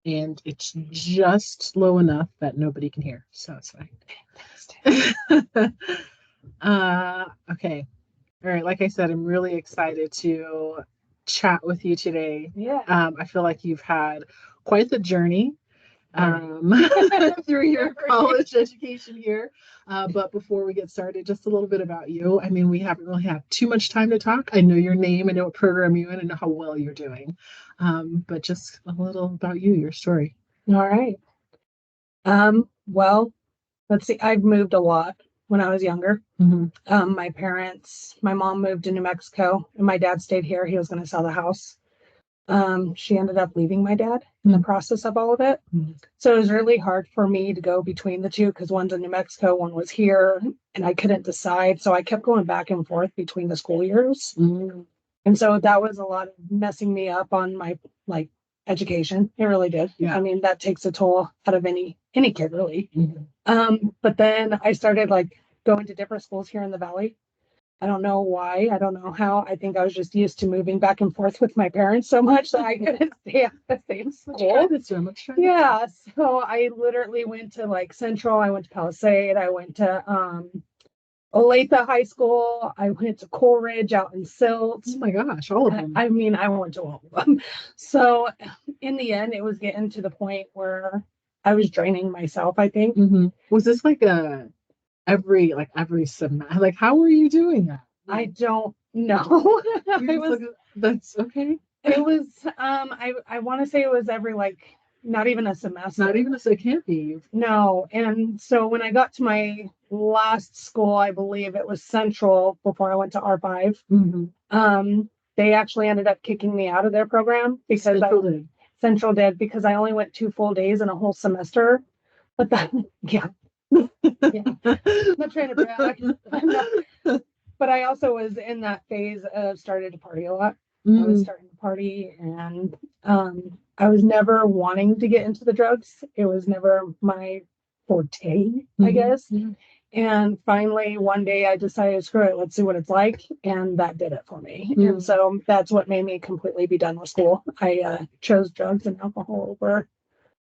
and it's just low enough that nobody can hear, so it's fine. Okay. All right. Like I said, I'm really excited to chat with you today. Yeah. I feel like you've had quite the journey through your college education here. But before we get started, just a little bit about you. I mean, we haven't really had too much time to talk. I know your name, I know what program you're in, I know how well you're doing. But just a little about you, your story. All right. Well, let's see. I've moved a lot when I was younger. Mm-hmm. My mom moved to New Mexico and my dad stayed here. He was going to sell the house. She ended up leaving my dad in the process of all of it. Mm-hmm. So it was really hard for me to go between the two because one's in New Mexico, one was here, and I couldn't decide. So I kept going back and forth between the school years. Mm-hmm. And so that was a lot of messing me up on my like education. It really did. Yeah. I mean, that takes a toll out of any kid really. Mm-hmm. But then I started like going to different schools here in the valley. I don't know why. I don't know how. I think I was just used to moving back and forth with my parents so much that I couldn't stay at the same school. Yeah. So I literally went to like Central. I went to Palisade. I went to Olathe High School. I went to Coleridge out in Silt. Oh my gosh, all of them. I mean, I went to all of them. So in the end, it was getting to the point where I was draining myself, I think. Mm-hmm. Was this like every semester? Like, how were you doing that? I don't know. That's okay. It was I want to say it was every like not even a semester. Not even it can't be. No. And so when I got to my last school, I believe it was Central before I went to R5. Mm-hmm. They actually ended up kicking me out of their program because Central did because I only went 2 full days in a whole semester. But that yeah. Yeah. I'm not trying to brag. But I also was in that phase of started to party a lot. I was starting to party and I was never wanting to get into the drugs. It was never my forte, I guess. And finally, one day I decided, screw it, let's see what it's like. And that did it for me. And so that's what made me completely be done with school. I chose drugs and alcohol over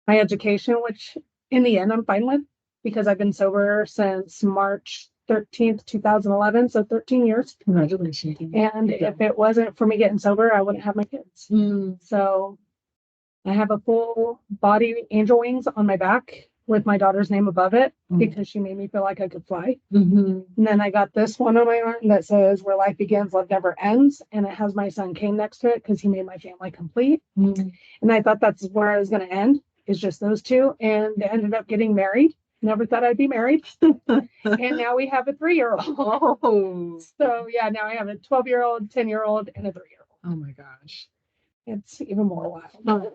my education, which in the end I'm fine with because I've been sober since March 13th, 2011. So 13 years. Congratulations. And if it wasn't for me getting sober, I wouldn't have my kids. So I have a full body angel wings on my back with my daughter's name above it because she made me feel like I could fly. And then I got this one on my arm that says where life begins, love never ends. And it has my son Kane next to it because he made my family complete. And I thought that's where I was going to end, is just those two. And they ended up getting married. Never thought I'd be married. And now we have a 3-year-old. Oh. So yeah, now I have a 12-year-old, 10-year-old, and a 3-year-old. Oh my gosh. It's even more wild.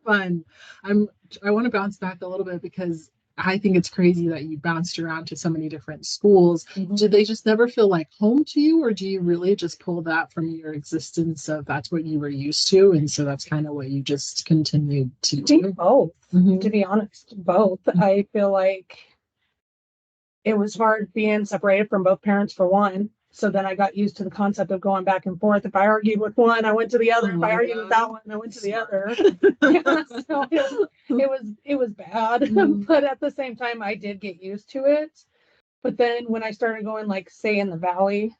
Fun. I want to bounce back a little bit because I think it's crazy that you bounced around to so many different schools. Did they just never feel like home to you, or do you really just pull that from your existence of that's what you were used to, and so that's kind of what you just continued to do? I think both, to be honest, both. I feel like it was hard being separated from both parents for one. So then I got used to the concept of going back and forth. If I argued with one, I went to the other. If I argued with that one, I went to the other. Yeah, so it was bad. But at the same time, I did get used to it. But then when I started going, like, say, in the valley,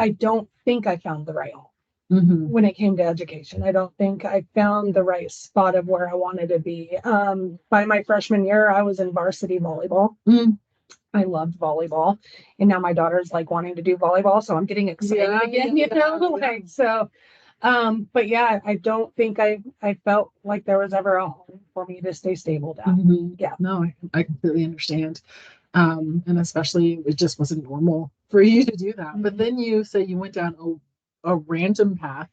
I don't think I found the right home. When it came to education, I don't think I found the right spot of where I wanted to be. By my freshman year, I was in varsity volleyball. I loved volleyball, and now my daughter's like wanting to do volleyball, so I'm getting excited again, so. But yeah, I don't think I felt like there was ever a home for me to stay stable down. Yeah, no, I completely understand, and especially it just wasn't normal for you to do that. But then you say you went down a random path,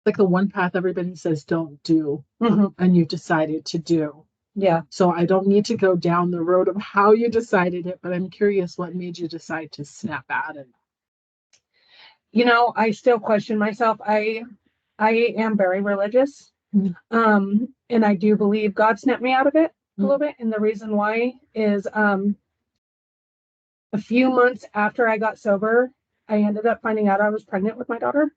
like the one path everybody says don't do, and you decided to do. Yeah. So I don't need to go down the road of how you decided it, but I'm curious what made you decide to snap out of it. I still question myself. I am very religious. And I do believe God snapped me out of it a little bit. And the reason why is a few months after I got sober, I ended up finding out I was pregnant with my daughter.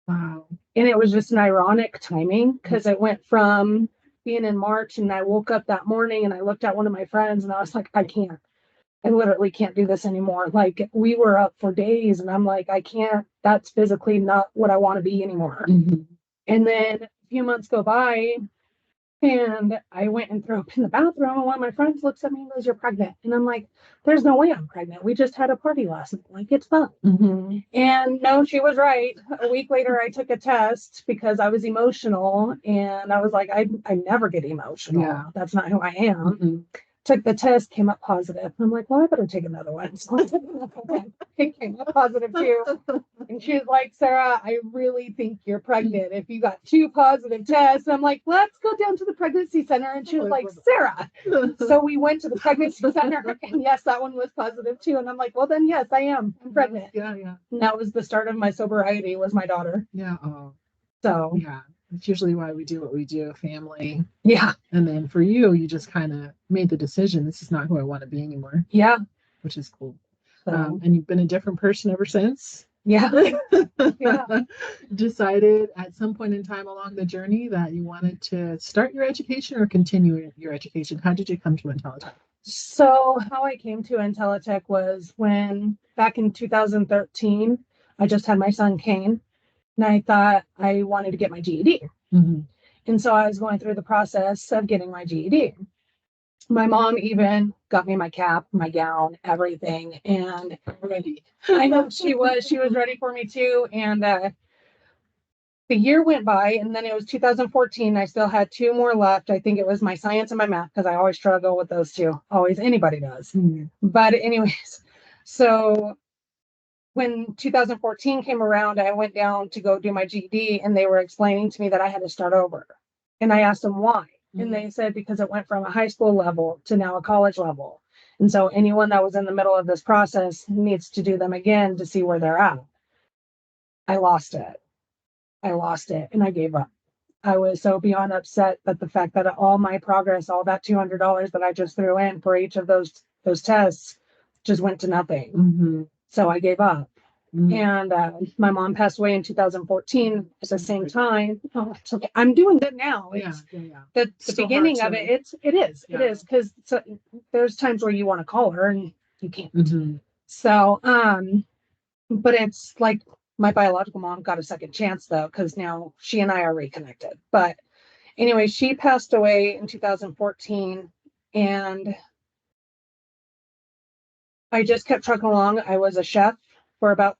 Wow. And it was just an ironic timing because it went from being in March, and I woke up that morning and I looked at one of my friends and I was like, I literally can't do this anymore. Like, we were up for days and I'm like, I can't, that's physically not what I want to be anymore. Mhm. And then a few months go by, and I went and threw up in the bathroom, and one of my friends looks at me and goes, "You're pregnant." And I'm like, "There's no way I'm pregnant. We just had a party last night. Like, it's fun." Mhm. And no, she was right. A week later, I took a test because I was emotional, and I was like, I never get emotional. Yeah. That's not who I am. Mhm. Took the test, came up positive. I'm like, well, I better take another one. So I took another one. It came up positive too. And she was like, "Sarah, I really think you're pregnant if you got 2 positive tests." And I'm like, "Let's go down to the pregnancy center." And she was like, "Sarah." So we went to the pregnancy center, and yes, that one was positive too. And I'm like, "Well, then yes, I am. I'm pregnant." Yeah, yeah. And that was the start of my sobriety, was my daughter. Yeah. Oh, So yeah. It's usually why we do what we do, family. yeah, And then for you, you just kind of made the decision, this is not who I want to be anymore, yeah. which is cool. So And you've been a different person ever since. yeah, yeah. Decided at some point in time along the journey that you wanted to start your education or continue your education. How did you come to IntelliTec? So how I came to IntelliTec was when back in 2013, I just had my son Kane, and I thought I wanted to get my GED. Mhm. And so I was going through the process of getting my GED. My mom even got me my cap, my gown, everything. And Ready. I know she was ready for me too. And the year went by, and then it was 2014. I still had 2 more left. I think it was my science and my math, because I always struggle with those two. Always, anybody does. Mhm. But anyways, so when 2014 came around, I went down to go do my GED, and they were explaining to me that I had to start over. And I asked them why. And they said because it went from a high school level to now a college level. And so anyone that was in the middle of this process needs to do them again to see where they're at. I lost it. I lost it, and I gave up. I was so beyond upset that the fact that all my progress, all that $200 that I just threw in for each of those tests, just went to nothing. Mhm. So I gave up. Mhm. And my mom passed away in 2014 at the same time. Oh, it's okay. I'm doing good now. Yeah, It's yeah, yeah. the Still beginning hard of to- it Yeah. is because there's times where you want to call her and you can't. Mhm. So but it's like my biological mom got a second chance though, because now she and I are reconnected. But anyway, she passed away in 2014, and I just kept trucking along. I was a chef for about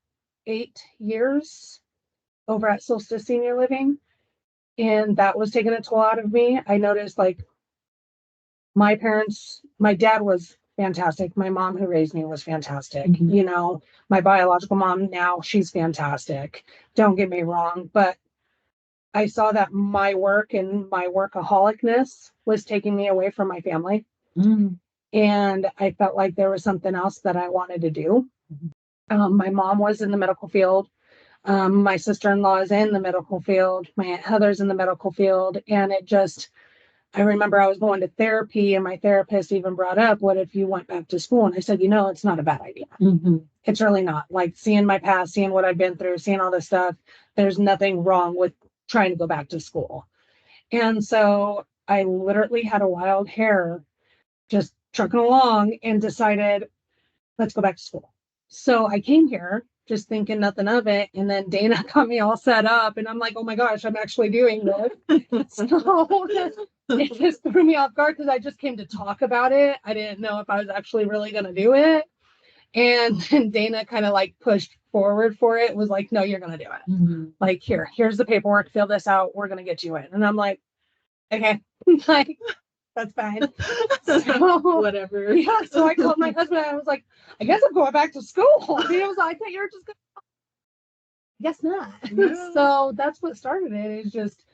8 years over at Solstice Senior Living, and that was taking a toll out of me. I noticed like my parents, my dad was fantastic. My mom who raised me was fantastic. Mhm. You know, my biological mom now, she's fantastic. Don't get me wrong, but I saw that my work and my workaholicness was taking me away from my family. Mhm. And I felt like there was something else that I wanted to do. Mhm. My mom was in the medical field. My sister-in-law is in the medical field. My Aunt Heather's in the medical field. And it just, I remember I was going to therapy, and my therapist even brought up, what if you went back to school? And I said, it's not a bad idea. Mhm. It's really not. Like, seeing my past, seeing what I've been through, seeing all this stuff, there's nothing wrong with trying to go back to school. And so I literally had a wild hair, just trucking along, and decided, let's go back to school. So I came here just thinking nothing of it. And then Dana got me all set up, and I'm like, oh my gosh, I'm actually doing this. So it just threw me off guard because I just came to talk about it. I didn't know if I was actually really going to do it. And then Dana kind of like pushed forward for it, was like, no, you're going to do it. Mhm. Like, here's the paperwork, fill this out. We're going to get you in. And I'm like, okay, like, that's fine. So, Whatever. yeah. So I called my husband, and I was like, I guess I'm going back to school. And he was like, I thought you were just going to. Guess not. Yeah. So that's what started it, is just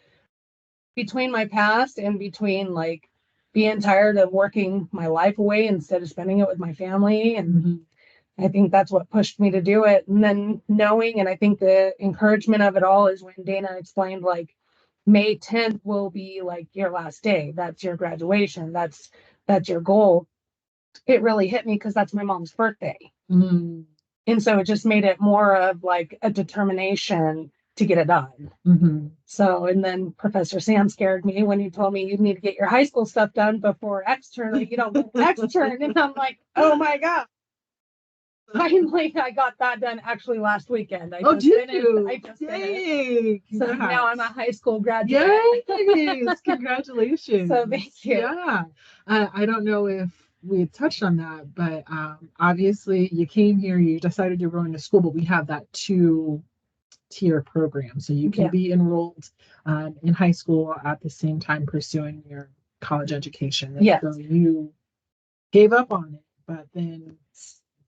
between my past and between like being tired of working my life away instead of spending it with my family. And Mhm. I think that's what pushed me to do it. And then knowing, and I think the encouragement of it all is when Dana explained, like, May 10th will be like your last day. That's your graduation. That's your goal. It really hit me because that's my mom's birthday. Mhm. And so it just made it more of like a determination to get it done. Mm-hmm. So, and then Professor Sam scared me when he told me you need to get your high school stuff done before external. You don't get extern. And I'm like, oh my God. Finally, I got that done actually last weekend. I just finished. So now I'm a high school graduate. Yay! Congratulations. So thank you. Yeah. I don't know if we had touched on that, but obviously you came here, you decided you're going to school, but we have that two-tier program. So you can be enrolled in high school at the same time pursuing your college education. And so you gave up on it, but then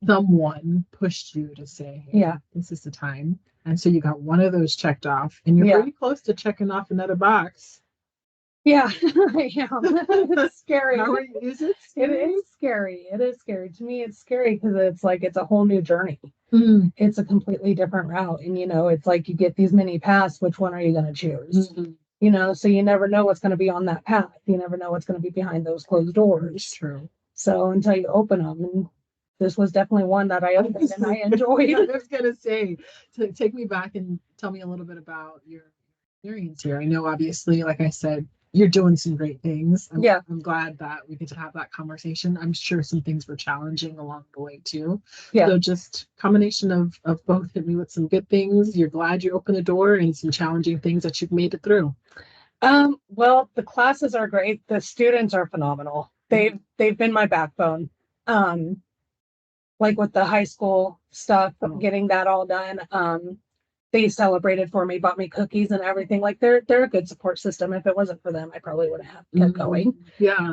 someone pushed you to say, hey, this is the time. And so you got one of those checked off, and you're pretty close to checking off another box. Yeah, I am. It's scary. Is it scary? It is scary. It is scary. To me, it's scary because it's like it's a whole new journey. Mm-hmm. It's a completely different route. And, it's like you get these many paths. Which one are you going to choose? Mm-hmm. So you never know what's going to be on that path. You never know what's going to be behind those closed doors. It's true. So until you open them, and this was definitely one that I opened and I enjoyed. I was going to say, take me back and tell me a little bit about your experience here. I know, obviously, like I said, you're doing some great things. I'm glad that we get to have that conversation. I'm sure some things were challenging along the way too. Yeah. So just combination of both. Hit me with some good things. You're glad you opened the door, and some challenging things that you've made it through. Well, the classes are great. The students are phenomenal. They've been my backbone. Like with the high school stuff, getting that all done. They celebrated for me, bought me cookies and everything. Like they're a good support system. If it wasn't for them, I probably wouldn't have kept going. Yeah.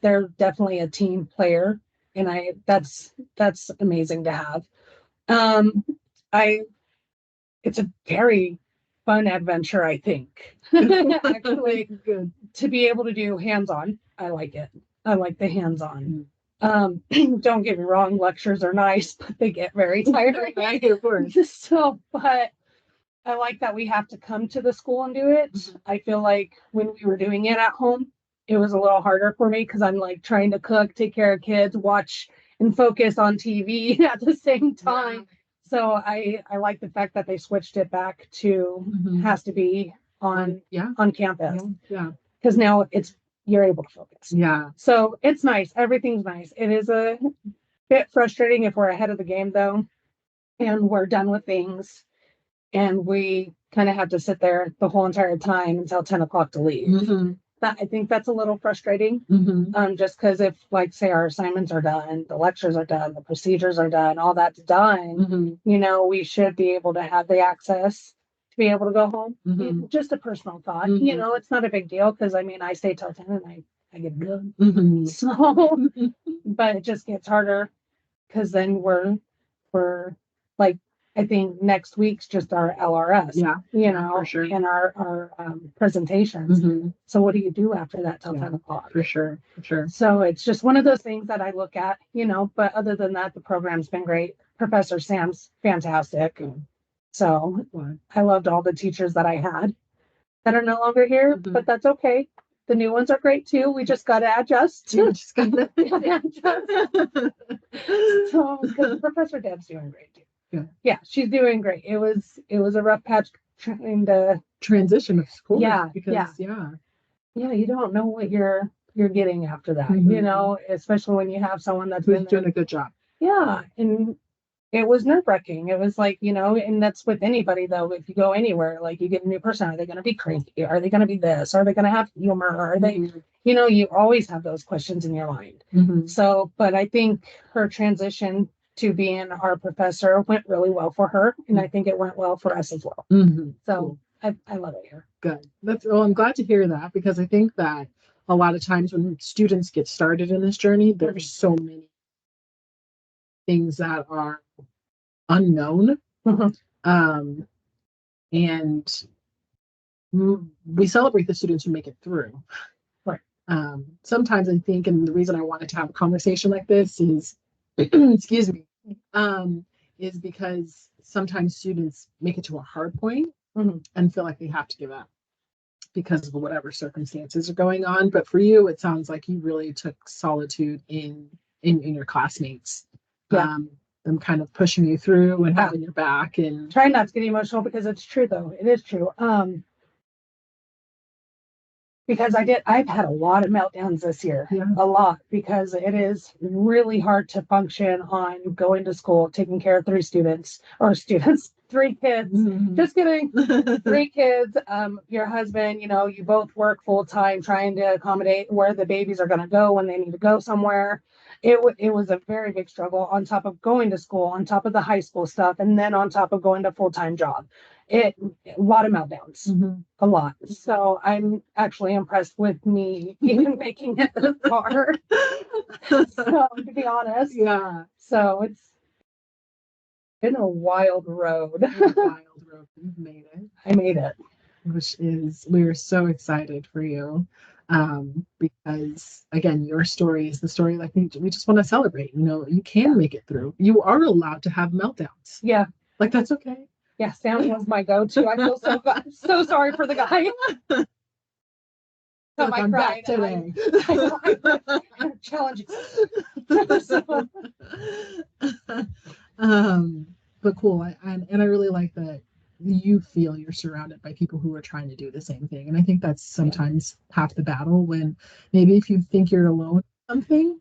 They're definitely a team player, and that's amazing to have. It's a very fun adventure, I think. Actually, good to be able to do hands-on. I like it. I like the hands-on. Don't get me wrong, lectures are nice, but they get very tiring. Right, of course. So, but I like that we have to come to the school and do it. Mm-hmm. I feel like when we were doing it at home, it was a little harder for me because I'm like trying to cook, take care of kids, watch and focus on TV at the same time. Yeah. So I like the fact that they switched it back to has to be on campus. Yeah. Because now you're able to focus. Yeah. So it's nice. Everything's nice. It is a bit frustrating if we're ahead of the game though, and we're done with things, and we kind of have to sit there the whole entire time until 10 o'clock to leave. Mm-hmm. I think that's a little frustrating. Mm-hmm. Just because if, like, say our assignments are done, the lectures are done, the procedures are done, all that's done, we should be able to have the access to be able to go home. Mm-hmm. Just a personal thought. Mm-hmm. It's not a big deal because I stay till 10 and I get good. Mm-hmm. So, but it just gets harder because then we're like, I think next week's just our LRS. Yeah. For sure. And our presentations. Mm-hmm. So what do you do after that till 10 o'clock? For sure. So it's just one of those things that I look at, but other than that, the program's been great. Professor Sam's fantastic. So I loved all the teachers that I had that are no longer here, but that's okay. The new ones are great too. We just got to adjust. So, because Professor Deb's doing great too. Yeah, she's doing great. It was a rough patch trying to transition of school. Because you don't know what you're getting after that. Especially when you have someone that's been doing a good job. Yeah, and it was nerve-wracking. It was like, and that's with anybody though. If you go anywhere, like you get a new person, are they going to be crazy? Are they going to be this? Are they going to have humor? Are they, you always have those questions in your mind. Mm-hmm. So, but I think her transition to being our professor went really well for her. And I think it went well for us as well. Mm-hmm. So cool. I love it here. Good. I'm glad to hear that, because I think that a lot of times when students get started in this journey, there's so many things that are unknown. Mm-hmm. And we celebrate the students who make it through. Right. Sometimes I think, and the reason I wanted to have a conversation like this is, excuse me, is because sometimes students make it to a hard point and feel like they have to give up because of whatever circumstances are going on. But for you, it sounds like you really took solitude in your classmates. Yeah. them kind of pushing you through and having your back. And try not to get emotional because it's true though. It is true. Because I've had a lot of meltdowns this year, a lot, because it is really hard to function on going to school, taking care of 3 kids, just kidding, 3 kids, your husband, you both work full time, trying to accommodate where the babies are going to go when they need to go somewhere. It was a very big struggle on top of going to school, on top of the high school stuff, and then on top of going to full-time job. A lot of meltdowns, a lot. So I'm actually impressed with me even making it this far. So to be honest, so it's been a wild road. You've made it. I made it, we are so excited for you, because again, your story is the story like we just want to celebrate. You can make it through. You are allowed to have meltdowns. Yeah, like that's okay. Yeah, Sam was my go-to. I feel so sorry for the guy. So I cried today. I'm challenging. But cool. I really like that you feel you're surrounded by people who are trying to do the same thing. And I think that's sometimes half the battle, when maybe if you think you're alone in something,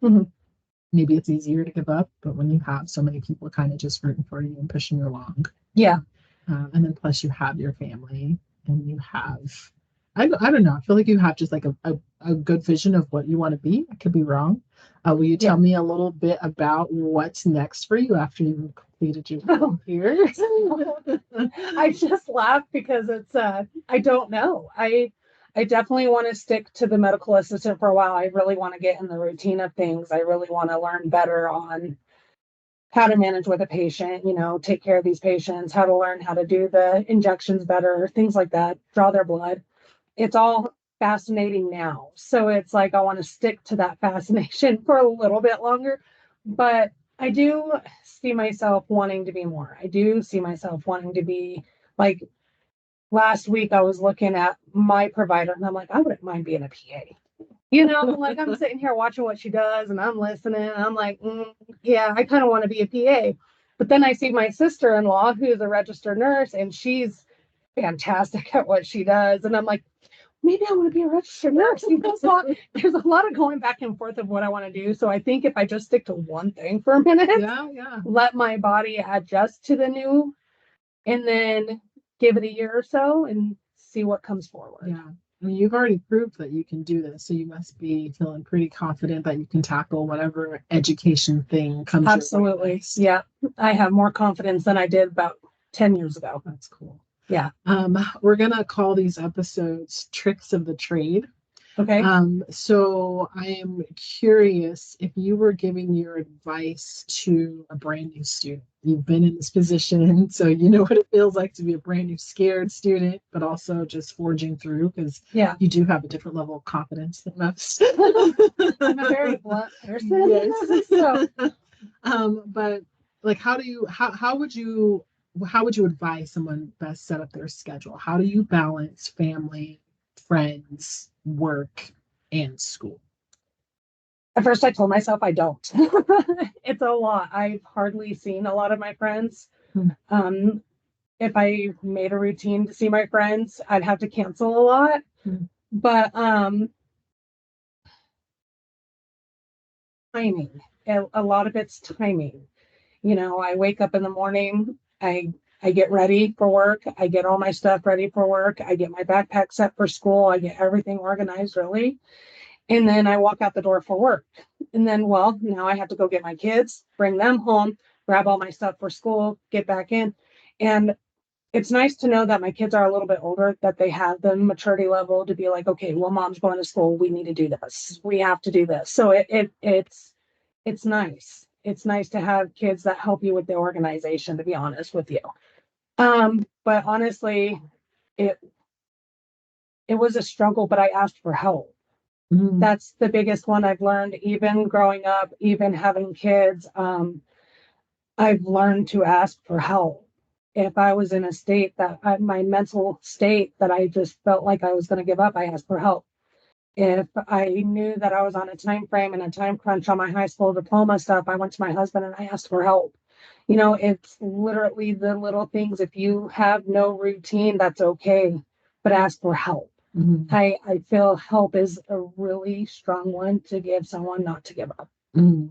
maybe it's easier to give up. But when you have so many people kind of just rooting for you and pushing you along. Yeah. And then plus you have your family, and you have, I don't know, I feel like you have just like a good vision of what you want to be. I could be wrong. Will you tell me a little bit about what's next for you after you've completed your years? I just laugh because it's I don't know. I definitely want to stick to the medical assistant for a while. I really want to get in the routine of things. I really want to learn better on how to manage with a patient, take care of these patients, how to learn how to do the injections better, things like that, draw their blood. It's all fascinating now. So it's like I want to stick to that fascination for a little bit longer. But I do see myself wanting to be more. I do see myself wanting to be like, last week I was looking at my provider and I'm like, I wouldn't mind being a PA. Like I'm sitting here watching what she does and I'm listening and I'm like, yeah, I kind of want to be a PA. But then I see my sister-in-law, who's a registered nurse, and she's fantastic at what she does. And I'm like, maybe I want to be a registered nurse. So there's a lot of going back and forth of what I want to do. So I think if I just stick to one thing for a minute, let my body adjust to the new, and then give it a year or so and see what comes forward. Yeah. I mean, you've already proved that you can do this, so you must be feeling pretty confident that you can tackle whatever education thing comes your way. Absolutely. Yeah. I have more confidence than I did about 10 years ago. That's cool. Yeah. We're gonna call these episodes Tricks of the Trade. Okay. So I am curious, if you were giving your advice to a brand new student. You've been in this position, so you know what it feels like to be a brand new scared student, but also just forging through, because you do have a different level of confidence than most. I'm a very blunt person. Yes. So. But like, how would you advise someone best set up their schedule? How do you balance family, friends, work, and school? At first I told myself I don't. It's a lot. I've hardly seen a lot of my friends. If I made a routine to see my friends, I'd have to cancel a lot. But timing. A lot of it's timing. I wake up in the morning, I get ready for work, I get all my stuff ready for work, I get my backpack set for school, I get everything organized really. And then I walk out the door for work. And then, now I have to go get my kids, bring them home, grab all my stuff for school, get back in. And it's nice to know that my kids are a little bit older, that they have the maturity level to be like, okay, well, mom's going to school. We need to do this. We have to do this. So it's nice. It's nice to have kids that help you with the organization, to be honest with you. But honestly, it was a struggle, but I asked for help. That's the biggest one I've learned, even growing up, even having kids. I've learned to ask for help. If I was in a state my mental state that I just felt like I was going to give up, I asked for help. If I knew that I was on a time frame and a time crunch on my high school diploma stuff, I went to my husband and I asked for help. You know, it's literally the little things. If you have no routine, that's okay, but ask for help. Mhm. I feel help is a really strong one to give someone, not to give up. Mhm.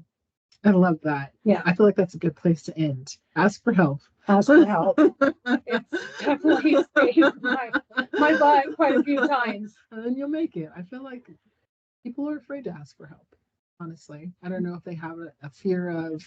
I love that. Yeah. I feel like that's a good place to end. Ask for help. Ask for help. It's definitely saved my butt quite a few times. And then you'll make it. I feel like people are afraid to ask for help, honestly. I don't know if they have a fear of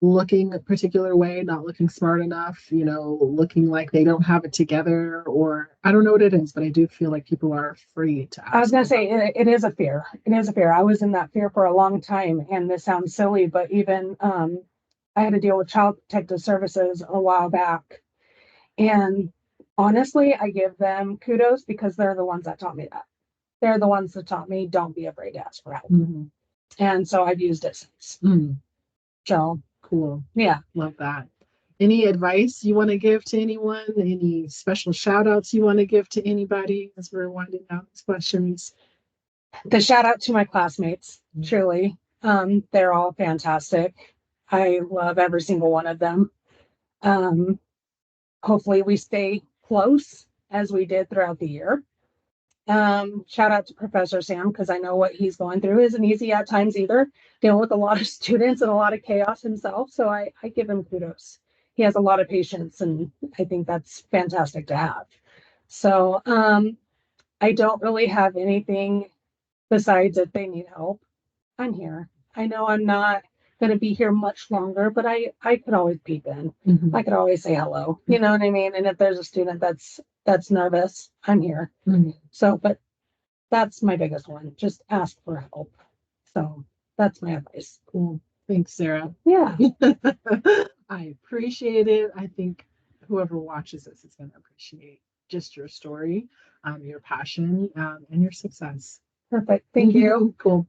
looking a particular way, not looking smart enough, looking like they don't have it together, or I don't know what it is, but I do feel like people are afraid to ask. I was going to say, it is a fear. It is a fear. I was in that fear for a long time, and this sounds silly, but even I had to deal with child protective services a while back. And honestly, I give them kudos because they're the ones that taught me that. They're the ones that taught me don't be afraid to ask for help. Mm-hmm. And so I've used it since. Mm. So Cool. yeah. Love that. Any advice you want to give to anyone? Any special shout outs you want to give to anybody as we're winding down these questions? The shout out to my classmates, truly. They're all fantastic. I love every single one of them. Hopefully we stay close as we did throughout the year. Shout out to Professor Sam, because I know what he's going through isn't easy at times either, dealing with a lot of students and a lot of chaos himself. So I give him kudos. He has a lot of patience, and I think that's fantastic to have. So I don't really have anything besides if they need help. I'm here. I know I'm not going to be here much longer, but I could always peep in. Mm-hmm. I could always say hello. You know what I mean? And if there's a student that's nervous, I'm here. Mm-hmm. So, but that's my biggest one. Just ask for help. So that's my advice. Cool. Thanks, Sarah. Yeah. I appreciate it. I think whoever watches this is going to appreciate just your story, your passion, and your success. Perfect. Thank you. Cool.